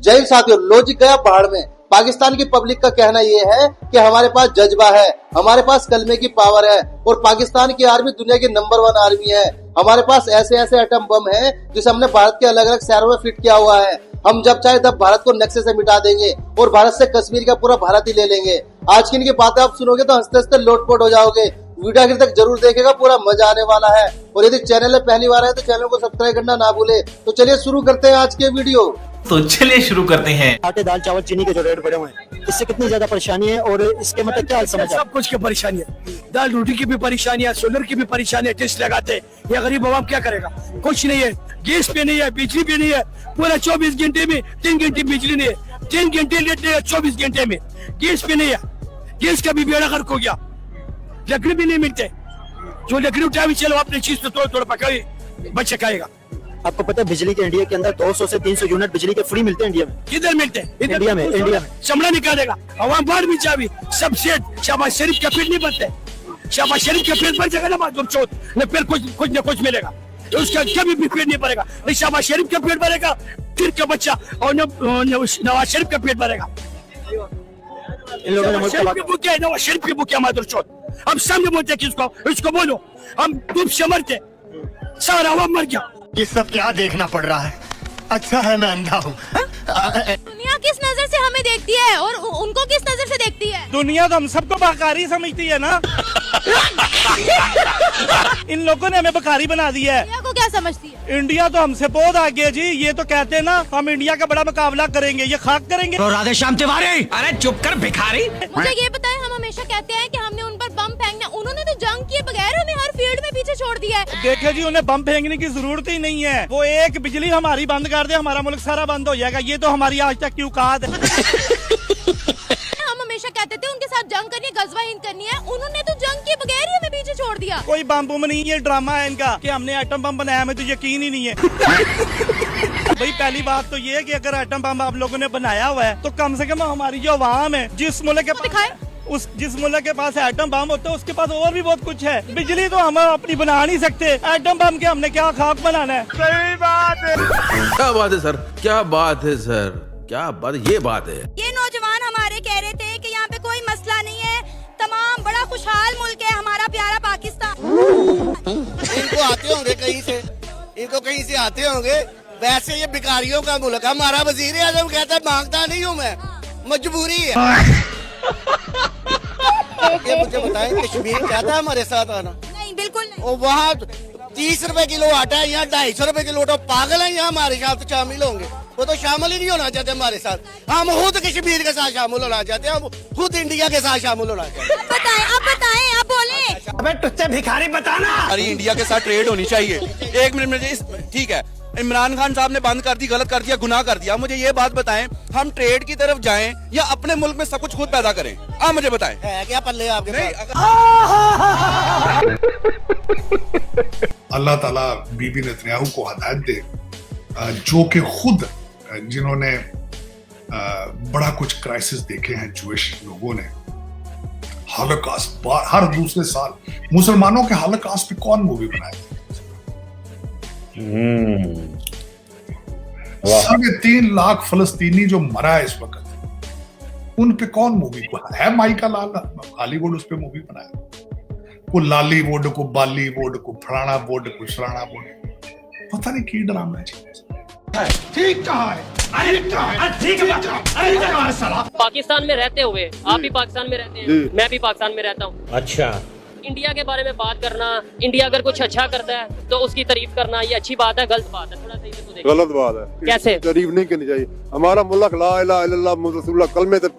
जय साथियों, लॉजिक गया पहाड़ में। पाकिस्तान की पब्लिक का कहना ये है कि हमारे पास जज्बा है, हमारे पास कलमे की पावर है और पाकिस्तान की आर्मी दुनिया की नंबर 1 आर्मी है। हमारे पास ऐसे ऐसे एटम बम है जिसे हमने भारत के अलग अलग शहरों में फिट किया हुआ है। हम जब चाहे तब भारत को नक्शे से मिटा देंगे और भारत से कश्मीर का पूरा भारत ही ले लेंगे। आज की इनकी बातें आप सुनोगे तो हंसते हंसते लोटपोट हो जाओगे। वीडियो आखिर तक जरूर देखेगा, पूरा मजा आने वाला है। और यदि चैनल में पहली बार है तो चैनल को सब्सक्राइब करना ना भूले। तो चलिए शुरू करते हैं आज के वीडियो। तो चलिए शुरू करते हैं। आटे, दाल, चावल, चीनी के जो रेट बढ़े हुए हैं, इससे कितनी ज्यादा परेशानी है और इसके मतलब क्या समझ? सब कुछ की परेशानी है, दाल रोटी की भी परेशानी है, सोलर की भी परेशानी है। टेस्ट लगाते हैं, ये गरीब आवाम क्या करेगा? कुछ नहीं है, गैस पे नहीं है, बिजली पे नहीं है। पूरा 24 घंटे में 3 घंटे बिजली नहीं है, 3 घंटे लेट नहीं है 24 घंटे में। गैस पे नहीं है, गैस का भी बेड़ा गर्क हो गया। लकड़ी भी नहीं मिलते, जो लकड़ी उठा भी चलो अपनी चीज तो तोड़ तोड़ पकाए बच्चा खाएगा। आपको पता है बिजली के इंडिया के अंदर 200 से 300 यूनिट बिजली के फ्री मिलते हैं इंडिया में। किधर मिलते हैं? इंडिया में चमड़ा निकालेगा अवाम बाढ़ भी चाबी सब सेठ। शाबाश शरीफ का पेट नहीं बनते, शाबाश शरीफ का पेट बन जाएगा ना माधुर चौथ न, फिर कुछ न कुछ मिलेगा। तो उसका कभी भी पेट नहीं भरेगा। नहीं शाबाश शरीफ का पेट भरेगा फिर का बच्चा, और नवाज शरीफ का पेट भरेगा। इन लोगों ने नवाज शरीफ की बुकिया माधुर चौथ। हम सामने बोलते किसको? इसको बोलो हम डूब से मरते, सारा अवाम मर गया। ये सब क्या देखना पड़ रहा है? अच्छा है मैं अंधा हूँ। दुनिया किस नजर से हमें देखती है और उनको किस नजर से देखती है? दुनिया तो हम सबको बकारी समझती है ना। इन लोगों ने हमें बकारी बना दी है। दुनिया को क्या समझती है? इंडिया तो हमसे बहुत आगे है जी। ये तो कहते हैं ना हम इंडिया का बड़ा मुकाबला करेंगे, ये खाक करेंगे। तो राधे श्याम तिवारी, अरे चुप कर भिखारी। मुझे ये बताएं, हम हमेशा कहते हैं कि हमने उन पर बम फेंकना, उन्होंने तो जंग किए बगैर हमें हर फील्ड में पीछे छोड़ दिया है। देखे जी, उन्हें बम फेंकने की जरूरत ही नहीं है। वो एक बिजली हमारी बंद कर दे, हमारा मुल्क सारा बंद हो जाएगा। ये तो हमारी आज तक की औकात है। हम हमेशा कहते थे उनके साथ जंग करनी है, गजवा हिंद करनी है, उन्होंने तो जंग किए बगैर ही हमें पीछे छोड़ दिया। कोई बम बुम नहीं, ये ड्रामा है इनका कि हमने एटम बम बनाया, हमें तो यकीन ही नहीं है। भाई पहली बात तो ये है कि अगर एटम बम आप लोगों ने बनाया हुआ है तो कम से कम हमारी जो अवाम है, जिस मुल्क के पास एटम बम होता है उसके पास और भी बहुत कुछ है। बिजली तो हम अपनी बना नहीं सकते, एटम बम के हमने क्या खाक बनाना है? सही बात है। क्या बात है सर, क्या बात है सर, क्या बात, ये बात है। ये नौजवान हमारे कह रहे थे कि यहाँ पे कोई मसला नहीं है, तमाम बड़ा खुशहाल मुल्क है हमारा प्यारा पाकिस्तान। इनको आते होंगे कहीं से, इनको कहीं से आते होंगे। वैसे ये भिखारियों का मुल्क, हमारा वजीर आजम कहता है मांगता नहीं हूँ मैं, मजबूरी है। ये मुझे बताएं, कश्मीर चाहता है हमारे साथ आना? नहीं, बिल्कुल नहीं। और वहाँ 30 रुपए किलो आटा है, यहाँ 250 रुपए किलो आटा। पागल है यहाँ हमारे साथ शामिल होंगे? वो तो शामिल ही नहीं होना चाहते हमारे साथ। हम खुद कश्मीर के साथ शामिल होना चाहते हैं, हम खुद इंडिया के साथ शामिल होना चाहते हैं। अब बताएं, आप बोले। अबे तुझसे भिखारी बताना। अरे इंडिया के साथ ट्रेड होनी चाहिए। एक मिनट में, ठीक है, इमरान खान साहब ने बंद कर दी, गलत कर दिया, गुनाह कर दिया। मुझे ये बात बताएं, हम ट्रेड की तरफ जाएं या अपने मुल्क में सब कुछ खुद पैदा करें? आप मुझे बताएं। है क्या पल्ले आपके? नहीं, अल्लाह ताला बीबी नेतन्याहू को हिदायत दे, जो कि खुद जिन्होंने बड़ा कुछ क्राइसिस देखे हैं ज्यूइश लोगों ने। हॉलोकॉस्ट हर दूसरे साल मुसलमानों के हॉलोकॉस्ट पे कौन मूवी बनाए? 3.5 लाख फलस्तीनी जो मरा है इस वक्त, उन पे कौन मूवी है? माइका लाल हॉलीवुड उस पे मूवी बनाया। को लालीवुड, को बॉलीवुड, को फलाना वुड, को शराना वुड, पता नहीं की ड्रामा है। ठीक कहा है, पाकिस्तान में रहते हुए आप भी पाकिस्तान में रहते हैं, मैं भी पाकिस्तान में रहता हूँ। अच्छा, इंडिया के बारे में बात करना, इंडिया अगर कुछ अच्छा करता है तो उसकी तारीफ करना, ये अच्छी बात है गलत बात है? थोड़ा सही से तो देखो। गलत बात है। कैसे? तारीफ नहीं करनी चाहिए। हमारा मुल्क ला इलाहा इल्लल्लाह मुहम्मद रसूलुल्लाह कलमे से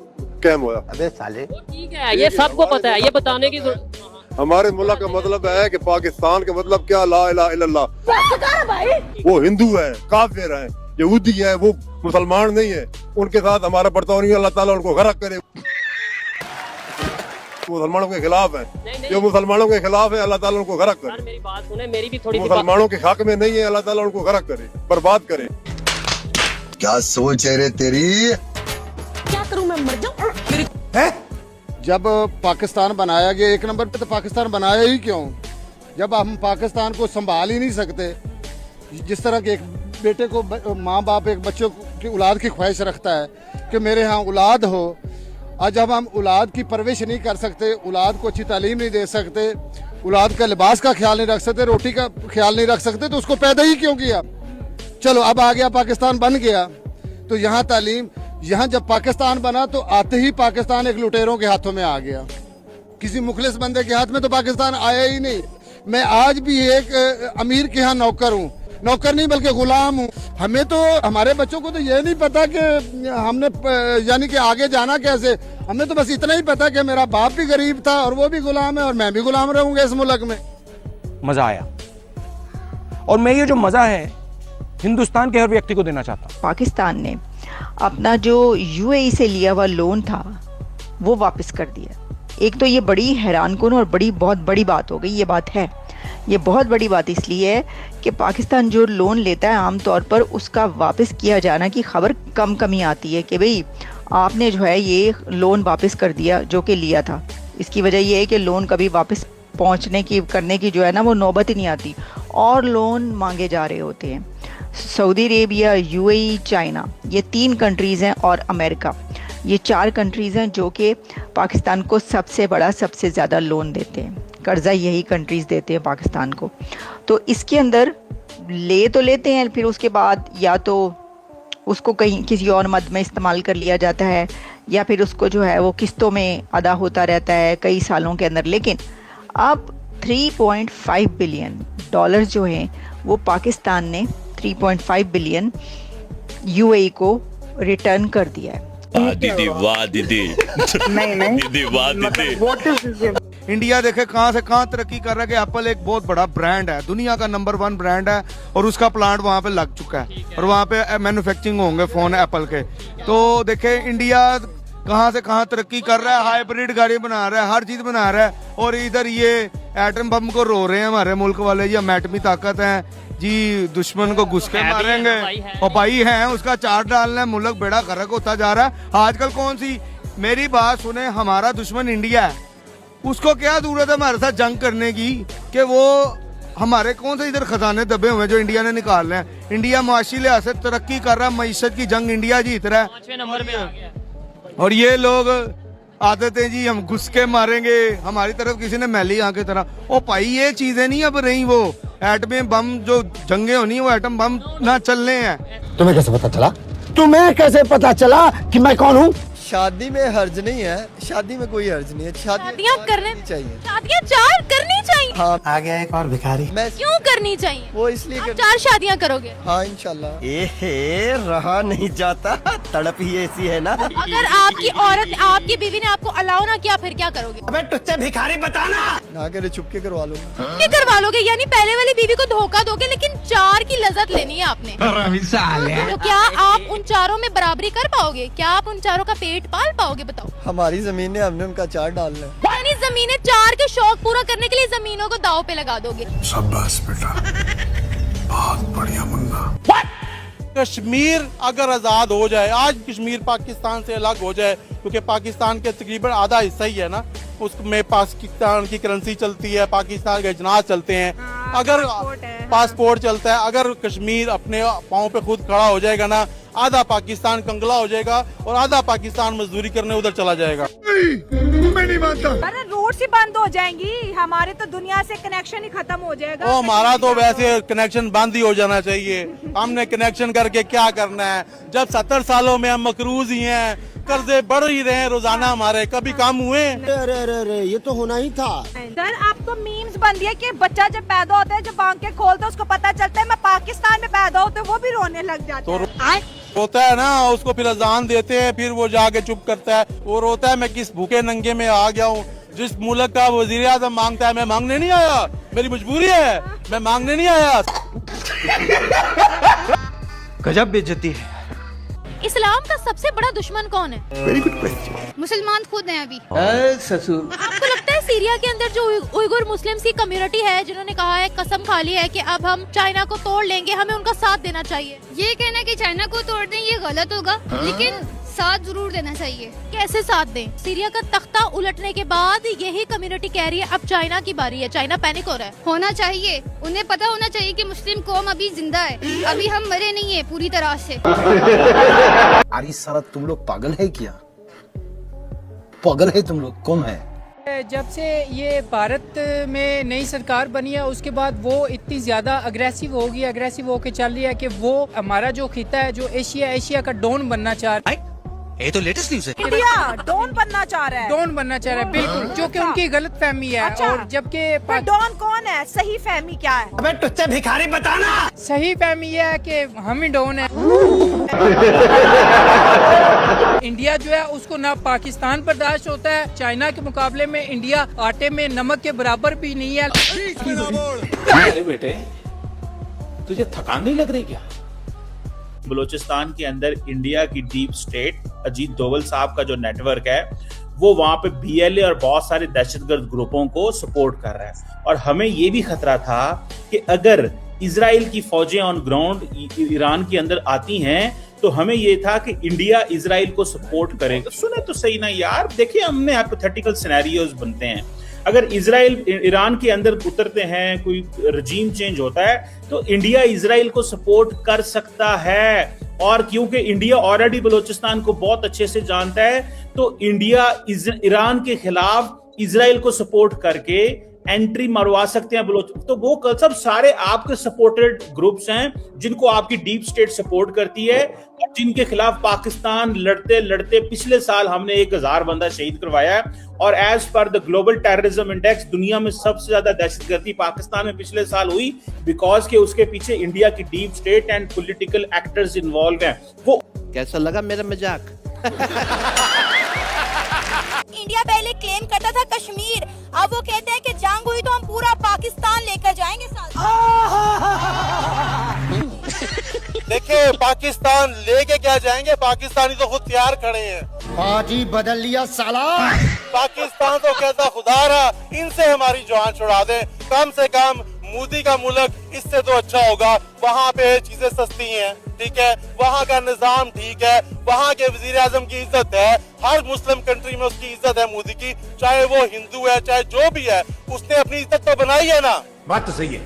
कायम हुआ। अबे साले, ठीक है, ये सबको पता है, ये बताने की जरूरत। हमारे मुल्क का मतलब है कि पाकिस्तान का मतलब क्या? ला इलाहा इल्लल्लाह। वो हिंदू है, काफिर है, यहूदी है, वो मुसलमान नहीं है। उनके साथ हमारा बर्ताव नहीं, अल्लाह ताला उनको गरक करे। मुसलमानों के खिलाफ है, जो मुसलमानों के खिलाफ है, अल्लाह ताला उनको गरक करे। मेरी बात सुने, मेरी भी थोड़ी मुसलमानों के हक में नहीं है, अल्लाह ताला उनको गरक करे, बर्बाद करे। क्या सोच है रे तेरी? क्या करूं मैं, मर जाऊं? जब पाकिस्तान बनाया गया, एक नंबर पे तो पाकिस्तान बनाया ही क्यों? जब हम पाकिस्तान को संभाल ही नहीं सकते। जिस तरह के एक बेटे को, माँ बाप एक बच्चे को की औलाद की ख्वाहिश रखता है कि मेरे यहाँ औलाद हो। आज जब हम औलाद की परवरिश नहीं कर सकते, औलाद को अच्छी तालीम नहीं दे सकते, औलाद का लिबास का ख्याल नहीं रख सकते, रोटी का ख्याल नहीं रख सकते, तो उसको पैदा ही क्यों किया? चलो अब आ गया, पाकिस्तान बन गया, तो यहाँ तालीम, यहाँ जब पाकिस्तान बना तो आते ही पाकिस्तान एक लुटेरों के हाथों में आ गया, किसी मुखलिस बंदे के हाथ में तो पाकिस्तान आया ही नहीं। मैं आज भी एक अमीर के यहाँ नौकर हूँ, नौकर नहीं बल्कि गुलाम हूँ। हमें तो, हमारे बच्चों को तो ये नहीं पता कि हमने यानी कि आगे जाना कैसे, हमें तो बस इतना ही पता कि मेरा बाप भी गरीब था और वो भी गुलाम है और मैं भी गुलाम रहूंगा इस मुल्क में। मजा आया, और मैं ये जो मजा है हिंदुस्तान के हर व्यक्ति को देना चाहता हूँ। पाकिस्तान ने अपना जो यूएई से लिया हुआ लोन था वो वापस कर दिया। एक तो ये बड़ी हैरानकुन और बहुत बड़ी बात हो गई, ये बात है, ये बहुत बड़ी बात इसलिए है कि पाकिस्तान जो लोन लेता है आमतौर पर उसका वापस किया जाना की खबर कम ही आती है कि भाई आपने जो है ये लोन वापस कर दिया जो कि लिया था। इसकी वजह ये है कि लोन कभी वापस पहुंचने की करने की जो है ना वो नौबत ही नहीं आती और लोन मांगे जा रहे होते हैं। सऊदी अरेबिया, यूएई, चाइना, ये 3 कंट्रीज़ हैं और अमेरिका, ये 4 कंट्रीज़ हैं जो कि पाकिस्तान को सबसे बड़ा, सबसे ज़्यादा लोन देते हैं। कर्जा यही कंट्रीज़ देते हैं पाकिस्तान को। तो इसके अंदर ले तो लेते हैं, फिर उसके बाद या तो उसको कहीं किसी और मद में इस्तेमाल कर लिया जाता है या फिर उसको जो है वो किस्तों में अदा होता रहता है कई सालों के अंदर। लेकिन अब $3.5 बिलियन जो हैं वो पाकिस्तान ने 3.5 बिलियन यूएई को रिटर्न कर दिया है। दीदी वाह दीदी नहीं दीदी वाह दीदी। इंडिया देखे कहां से कहां तरक्की कर रहा है कि एप्पल एक बहुत बड़ा ब्रांड है, दुनिया का नंबर 1 ब्रांड है और उसका प्लांट वहां पे लग चुका है और वहां पे मैन्युफैक्चरिंग होंगे फोन एप्पल के। तो देखे इंडिया कहां से कहां तरक्की कर रहा है, हाइब्रिड गाड़ी बना रहा है, हर चीज बना रहा है, और इधर ये एटम बम को रो रहे हैं हमारे मुल्क वाले, ये हम एटमी ताकत है जी, दुश्मन को घुस के मारेंगे और भाई हैं उसका चार डालना है, मुल्क बेड़ा गर्क होता जा रहा है। आजकल कौन सी, मेरी बात सुने, हमारा दुश्मन इंडिया है, उसको क्या जरूरत है हमारे साथ जंग करने की कि वो हमारे कौन से इधर खजाने दबे हुए जो इंडिया ने निकालने हैं। इंडिया मुआशी लिहाज से तरक्की कर रहा है, मईशत की जंग इंडिया जीत रहा है 5वें नंबर पे आ गया। और ये लोग आदत है जी हम घुस के मारेंगे, हमारी तरफ किसी ने मैली आंखें तरह। ओ भाई ये चीजें नहीं अब रही, वो एटमी बम जो जंगे होनी वो एटम बम ना चलने हैं। तुम्हें कैसे पता चला? तुम्हें कैसे पता चला कि मैं कौन हूँ? शादी में हर्ज नहीं है, शादी में कोई हर्ज नहीं है, शादियाँ करने चाहिए, शादियाँ 4 करनी चाहिए। हाँ आ गया एक और भिखारी। मैं क्यों करनी चाहिए? वो इसलिए आप 4 शादियाँ करोगे? हाँ इंशाल्लाह। ए रहा नहीं जाता, तड़प ही ऐसी है ना। अगर आपकी औरत, आपकी बीवी ने आपको अलाउ ना किया फिर क्या करोगे? अबे तुझसे भिखारी बताना। ना करे चुपके करवा लूंगा। क्या करवा लोगे? यानी पहले वाली बीवी को धोखा दोगे लेकिन 4 की लज्जत लेनी है आपने। तो क्या आप उन 4 में बराबरी कर पाओगे? क्या आप उन 4 का पेट पाल पाओगे? बताओ। हमारी जमीन है, हमने उनका चार डालना है। यानी जमीनें 4 के शौक पूरा करने के लिए जमीनों को दाव पे लगा दोगे। शाबाश बेटा, बहुत बढ़िया मुन्ना। कश्मीर अगर आज़ाद हो जाए, आज कश्मीर पाकिस्तान से अलग हो जाए, क्योंकि पाकिस्तान के तकरीबन आधा हिस्सा ही है ना, उसमें पाकिस्तान की करेंसी चलती है, पाकिस्तान के अजनास चलते हैं, अगर पासपोर्ट चलता है, अगर कश्मीर अपने पाँव पे खुद खड़ा हो जाएगा ना, आधा पाकिस्तान कंगला हो जाएगा और आधा पाकिस्तान मजदूरी करने उधर चला जाएगा। मैं नहीं मानता। अरे रोड से बंद हो जाएंगी, हमारे तो दुनिया से कनेक्शन ही खत्म हो जाएगा। ओ हमारा तो वैसे कनेक्शन बंद ही हो जाना चाहिए। हमने कनेक्शन करके क्या करना है, जब 70 सालों में हम मकरूज ही हैं, कर्जे बढ़ ही रहे हैं रोजाना हमारे, कभी कम हुए? अरे ये तो होना ही था। सर आप तो मीम्स बन दिया कि बच्चा जब पैदा होता है, जब आंखें खोलता है उसको पता चलता है मैं पाकिस्तान में पैदा होता है, वो भी रोने लग जाता है। रोता है ना, उसको फिर अजान देते हैं, फिर वो जाके चुप करता है, वो रोता है मैं किस भूखे नंगे में आ गया हूँ। जिस मुल्क का वजीर आज़म मांगता है, मैं मांगने नहीं आया, मेरी मजबूरी है, मैं मांगने नहीं आया। गजब बेइज्जती है। इस्लाम का सबसे बड़ा दुश्मन कौन है? Very good question. मुसलमान खुद हैं अभी। ससुर, आपको लगता है सीरिया के अंदर जो उइगुर मुस्लिम सी कम्युनिटी है, जिन्होंने कहा है, कसम खा ली है कि अब हम चाइना को तोड़ लेंगे, हमें उनका साथ देना चाहिए? ये कहना कि चाइना को तोड़ दें ये गलत होगा, लेकिन साथ जरूर देना चाहिए। कैसे साथ दें? सीरिया का तख्ता उलटने के बाद यही कम्युनिटी कह रही है अब चाइना की बारी है, चाइना पैनिक हो रहा है। होना चाहिए, उन्हें पता होना चाहिए कि मुस्लिम कौम अभी जिंदा है, अभी हम मरे नहीं है पूरी तरह से। अरे सारा तुम लोग पागल है क्या? पागल है तुम लोग, कौन है? जब से ये भारत में नई सरकार बनी है उसके बाद वो इतनी ज्यादा अग्रेसिव होके चल रही है कि वो हमारा जो खिता है, जो एशिया का डॉन बनना चाह रहा है। ये तो लेटेस्ट न्यूज़ है। इंडिया डॉन बनना चाह रहा है, बिल्कुल, जो कि उनकी गलत फहमी है। अच्छा, और जबकि डॉन कौन है, सही फहमी क्या है? अबे तुझसे भिखारी बताना। सही फहमी ये है कि हम ही डॉन है। इंडिया जो है उसको ना पाकिस्तान बर्दाश्त होता है, चाइना के मुकाबले में इंडिया आटे में नमक के बराबर भी नहीं है। अरे बेटे, तुझे थकान नहीं लग रही क्या? बलूचिस्तान के अंदर इंडिया की डीप स्टेट अजीत डोवल साहब का जो नेटवर्क है वो वहां पे BLA और बहुत सारे दहशतगर्द ग्रुपों को सपोर्ट कर रहा है। और हमें ये भी खतरा था कि अगर इजराइल की फौजें ऑन ग्राउंड ईरान के अंदर आती हैं तो हमें ये था कि इंडिया इजराइल को सपोर्ट करेगा। सुने तो सही ना यार, देखिए हमने हाइपोथेटिकल सिनेरियोज बनते हैं। अगर इजराइल ईरान के अंदर उतरते हैं, कोई रजीम चेंज होता है तो इंडिया इजराइल को सपोर्ट कर सकता है। और क्योंकि इंडिया ऑलरेडी बलूचिस्तान को बहुत अच्छे से जानता है तो इंडिया ईरान के खिलाफ इजराइल को सपोर्ट करके एंट्री मरवा सकते हैं बलोच। तो वो सब सारे आपके सपोर्टेड ग्रुप्स हैं जिनको आपकी डीप स्टेट सपोर्ट करती है और जिनके खिलाफ पाकिस्तान लड़ते लड़ते पिछले साल हमने 1000 बंदा शहीद करवाया है। और as per the global terrorism index दुनिया में सबसे ज्यादा दहशतगर्दी पाकिस्तान में पिछले साल हुई, बिकॉज के उसके पीछे इंडिया की deep state and political actors involve हैं। वो कैसा लगा मेरा मजाक? इंडिया पहले क्लेम करता था कश्मीर, अब वो कहते हैं कि जंग हुई तो हम पूरा पाकिस्तान लेकर जाएंगे साथ। देखिए पाकिस्तान लेके क्या जाएंगे, पाकिस्तानी तो खुद तैयार खड़े हैं। बाजी बदल लिया साला। पाकिस्तान तो कहता खुदा रहा इनसे हमारी जान छुड़ा दे, कम से कम मोदी का मुल्क इससे तो अच्छा होगा। वहाँ पे चीजें सस्ती हैं, ठीक है, वहाँ का निजाम ठीक है, वहाँ के वजीर आजम की इज्जत है, हर मुस्लिम कंट्री में उसकी इज्जत है मोदी की, चाहे वो हिंदू है चाहे जो भी है, उसने अपनी इज्जत तो बनाई है ना। बात तो सही है।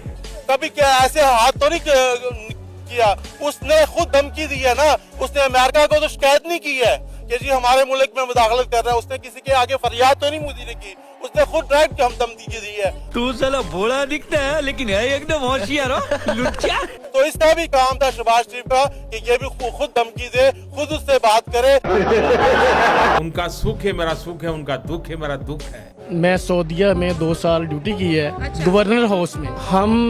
कभी क्या ऐसे हाथ तो नहीं किया, उसने खुद धमकी दी है ना, उसने अमेरिका को तो शिकायत नहीं की है कि जी हमारे मुल्क में मुदाखलत कर रहा है, उसने किसी के आगे फरियाद तो नहीं मोदी ने की, उसने खुद डायरेक्ट हम धमकी दी है। तू साला भोला दिखता है लेकिन है एकदम होशियार हो लुच्चा। तो इसका भी काम था शहबाज शरीफ का कि ये भी खुद धमकी दे, खुद उससे बात करे। उनका सुख है मेरा सुख है, उनका दुख है मेरा दुख है। मैं सऊदीया में 2 साल ड्यूटी की है, गवर्नर हाउस में।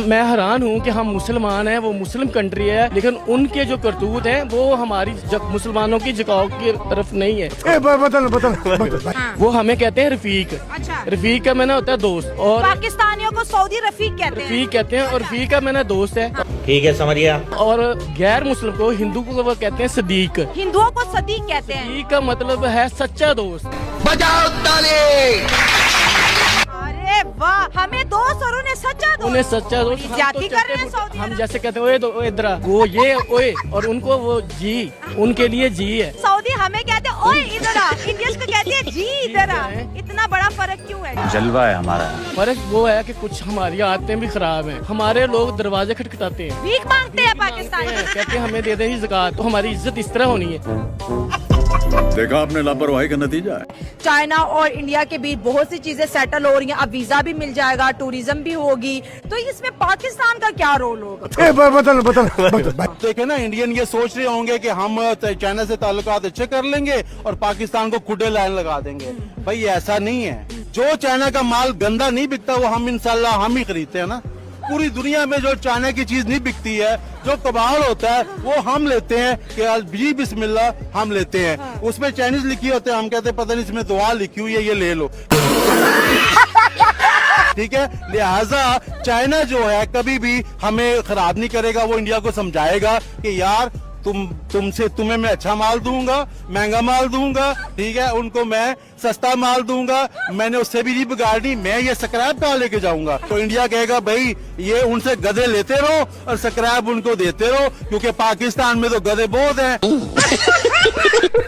मैं हैरान हूँ कि हम मुसलमान हैं, वो मुस्लिम कंट्री है, लेकिन उनके जो करतूत हैं वो हमारी मुसलमानों की झुकाव की तरफ नहीं है। बदल। वो हमें कहते हैं रफीक। रफीक का मैंने होता है दोस्त, और पाकिस्तानियों को सऊदी रफीक कहते हैं। और रफीक का मैंने दोस्त है। ठीक है, समझ गया। और गैर मुस्लिम को, हिंदू को वो कहते हैं सदीक। हिंदुओं को सदीक कहते हैं। सदीक का मतलब है सच्चा दोस्त। बजाओ ताली। अरे वाह, हमें दोस्त और उन्हें सच्चा दोस्त। उन्हें सच्चा दोस्त जाति कर रहे हैं सऊदी। हम जैसे कहते हैं ओए इधर आ, वो ये ओए, और उनको वो जी, उनके लिए जी है। सऊदी हमें कहते हैं ओए इधर आ, इंडियंस को कहते हैं जी इधर आ। इतना बड़ा फर्क क्यों है? जलवा है हमारा। फर्क वो है कि कुछ हमारी आदतें भी खराब हैं। हमारे लोग दरवाजे खटखटाते हैं, भीख मांगते हैं पाकिस्तानी, कहते हैं हमें दे दें ज़कात, तो हमारी इज्जत इस तरह होनी है। देखा आपने लापरवाही का नतीजा है। चाइना और इंडिया के बीच बहुत सी चीजें सेटल हो रही हैं, अब वीजा भी मिल जाएगा, टूरिज्म भी होगी, तो इसमें पाकिस्तान का क्या रोल होगा? बदल। देखे ना, इंडियन ये सोच रहे होंगे कि हम चाइना से ताल्लुकात अच्छे कर लेंगे और पाकिस्तान को खुदे लाइन लगा देंगे। भाई ऐसा नहीं है, जो चाइना का माल गंदा नहीं बिकता वो हम इंशाल्लाह हम ही खरीदते हैं ना। पूरी दुनिया में जो चाइना की चीज नहीं बिकती है, जो कबाड़ होता है वो हम लेते हैं कि जी बिस्मिल्लाह हम लेते हैं। उसमें चाइनीज लिखी होते हैं, हम कहते हैं पता नहीं इसमें दुआ लिखी हुई है, ये ले लो। ठीक है, लिहाजा चाइना जो है कभी भी हमें खराब नहीं करेगा, वो इंडिया को समझाएगा कि यार तुम्हें मैं अच्छा माल दूंगा, महंगा माल दूंगा, ठीक है, उनको मैं सस्ता माल दूंगा, मैंने उससे भी नहीं बिगाड़नी, मैं ये स्क्रैप कहाँ लेके जाऊंगा। तो इंडिया कहेगा भाई ये उनसे गधे लेते रहो और स्क्रैप उनको देते रहो, क्योंकि पाकिस्तान में तो गधे बहुत हैं।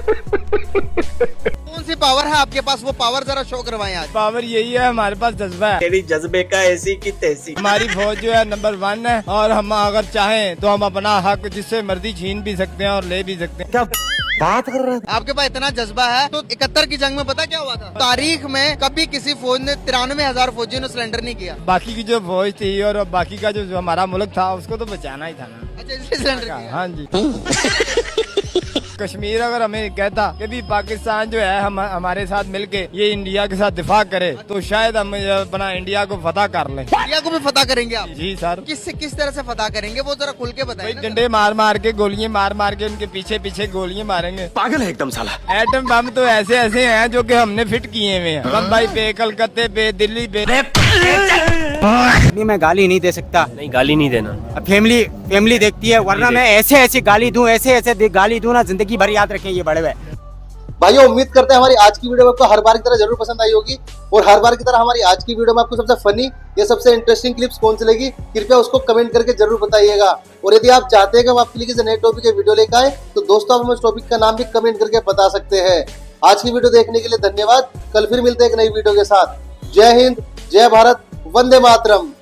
कौन सी पावर है आपके पास, वो पावर जरा शो करवाएं आज। पावर यही है, हमारे पास जज्बा है। तेरी जज्बे का ऐसी की तैसी। हमारी फौज जो है नंबर 1 है, और हम अगर चाहें तो हम अपना हक जिससे मर्जी छीन भी सकते हैं और ले भी सकते हैं। क्या बात कर रहे हैं? आपके पास इतना जज्बा है तो 71 की जंग में पता क्या हुआ था? तारीख में कभी किसी फौज ने 93,000 फौजियों ने सरेंडर नहीं किया। बाकी की जो फौज थी और बाकी का जो हमारा मुल्क था उसको तो बचाना ही था ना। अच्छा, इसलिए सरेंडर किया। हाँ जी। कश्मीर अगर हमें कहता कि भी पाकिस्तान जो है हमारे साथ मिलके ये इंडिया के साथ दिफा करे तो शायद हम अपना इंडिया को फतह कर लें। इंडिया को भी फतह करेंगे आप? जी सर। किस तरह से फतह करेंगे वो जरा खुल के बताएं। डंडे मार मार के, गोलियां मार मार के उनके पीछे पीछे गोलियां मारेंगे। पागल है एकदम साला। एटम बम तो ऐसे ऐसे हैं जो कि हमने फिट किए हुए हैं। बम्बई पे, कलकत्ते पे, दिल्ली पे। मैं गाली नहीं दे सकता। नहीं, गाली नहीं देना। फैमिली देखती है, वरना मैं ऐसे ऐसे गाली दूं, ऐसे गाली दूं ना, जिंदगी भर याद रखें ये बड़े हुए। भाइयों, उम्मीद करते हैं हमारी आज की वीडियो आपको हर बार की तरह जरूर पसंद आई होगी, और हर बार की तरह हमारी आज की वीडियो में आपको सबसे फनी या सबसे इंटरेस्टिंग क्लिप्स कौन सी लगी, कृपया उसको कमेंट करके जरूर बताइएगा। और यदि आप चाहते हैं कि हम आपके लिए किसी नए टॉपिक के वीडियो लेकर आए तो दोस्तों आप हमें उस टॉपिक का नाम भी कमेंट करके बता सकते हैं। आज की वीडियो देखने के लिए धन्यवाद। कल फिर मिलते हैं एक नई वीडियो के साथ। जय हिंद, जय भारत, वंदे मातरम।